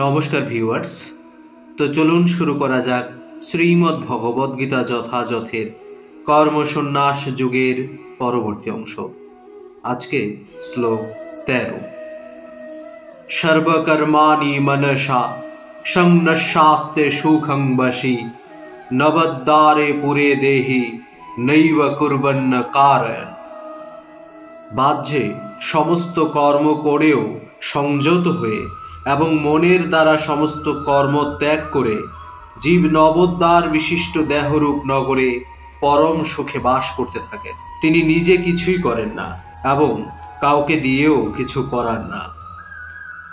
নমস্কার ভিউয়ার্স। তো চলুন শুরু করা যাক শ্রীমদ্ ভগবদ্গীতা যথাযথের কর্মসন্ন্যাস যুগের পরবর্তী অংশ। আজকে শ্লোক 13। সর্বকর্মাণি মনসা সংন্যাস্তে সুখং বশি নবদ্বারে পুরে দেহি নৈব কুর্বন্ন কারয়ন। বাহ্যে সমস্ত কর্ম করেও সংযত হয়ে এবং মনের দ্বারা সমস্ত কর্ম ত্যাগ করে জীব নবোদ্বার বিশিষ্ট দেহরূপ নগরে পরম সুখে বাস করতে থাকেন। তিনি নিজে কিছুই করেন না এবং কাউকে দিয়েও কিছু করান না।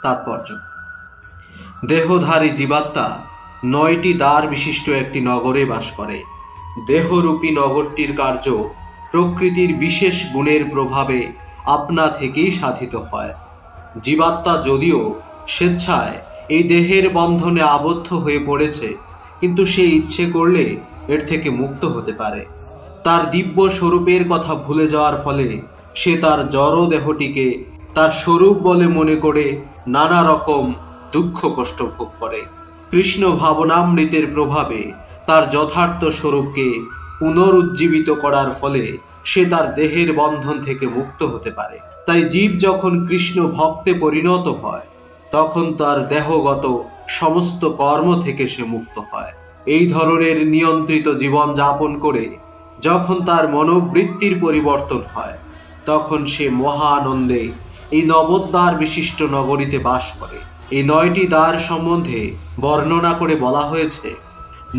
তাৎপর্য: দেহধারী জীবাত্মা 9টি দ্বার বিশিষ্ট একটি নগরে বাস করে। দেহরূপী নগরটির কার্য প্রকৃতির বিশেষ গুণের প্রভাবে আপনা থেকেই সাধিত হয়। জীবাত্মা যদিও স্বেচ্ছায় এই দেহের বন্ধনে আবদ্ধ হয়ে পড়েছে, কিন্তু সে ইচ্ছে করলে এর থেকে মুক্ত হতে পারে। তার দিব্য স্বরূপের কথা ভুলে যাওয়ার ফলে সে তার জড় দেহটিকে তার স্বরূপ বলে মনে করে নানা রকম দুঃখ কষ্ট ভোগ করে। কৃষ্ণ ভাবনামৃতের প্রভাবে তার যথার্থ স্বরূপকে পুনরুজ্জীবিত করার ফলে সে তার দেহের বন্ধন থেকে মুক্ত হতে পারে। তাই জীব যখন কৃষ্ণ ভক্তে পরিণত হয় তখন তার দেহগত সমস্ত কর্ম থেকে সে মুক্ত হয়। এই ধরনের নিয়ন্ত্রিত জীবন যাপন করে যখন তার মনোবৃত্তির পরিবর্তন হয় তখন সে মহা আনন্দে এই নবোদ্বার বিশিষ্ট নগরীতে বাস করে। এই 9টি দ্বার সম্বন্ধে বর্ণনা করে বলা হয়েছে: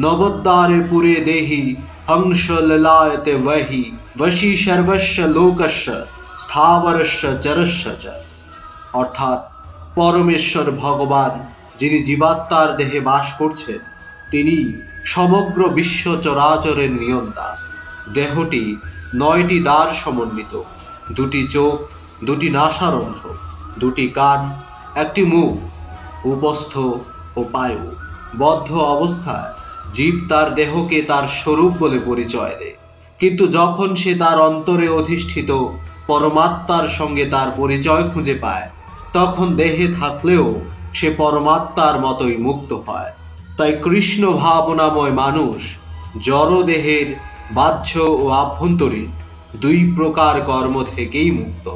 নবোদ্বারে পুরে দেহি হংস ললায়তে বহি বশি সর্বস্ব লোকস্য স্থাবরস্য চরস্য চ। অর্থাৎ পরমেশ্বর ভগবান যিনি জীবাত্মার দেহে বাস করছেন, তিনি সমগ্র বিশ্ব চরাচরের নিয়ন্তা। দেহটি 9টি দ্বার সমন্বিত: 2টি চোখ, 2টি নাসারন্ধ্র, 2টি কান, 1টি মুখ, উপস্থ ও পায়ু। বদ্ধ অবস্থায় জীব তার দেহকে তার স্বরূপ বলে পরিচয় দেয়, কিন্তু যখন সে তার অন্তরে অধিষ্ঠিত পরমাত্মার সঙ্গে তার পরিচয় খুঁজে পায় তখন দেহে থাকলেও সে পরমাত্মার মতোই মুক্ত হয়। তাই কৃষ্ণ ভাবনাময় মানুষ জড় দেহের বাহ্য ও আভ্যন্তরীণ 2 প্রকার কর্ম থেকেই মুক্ত।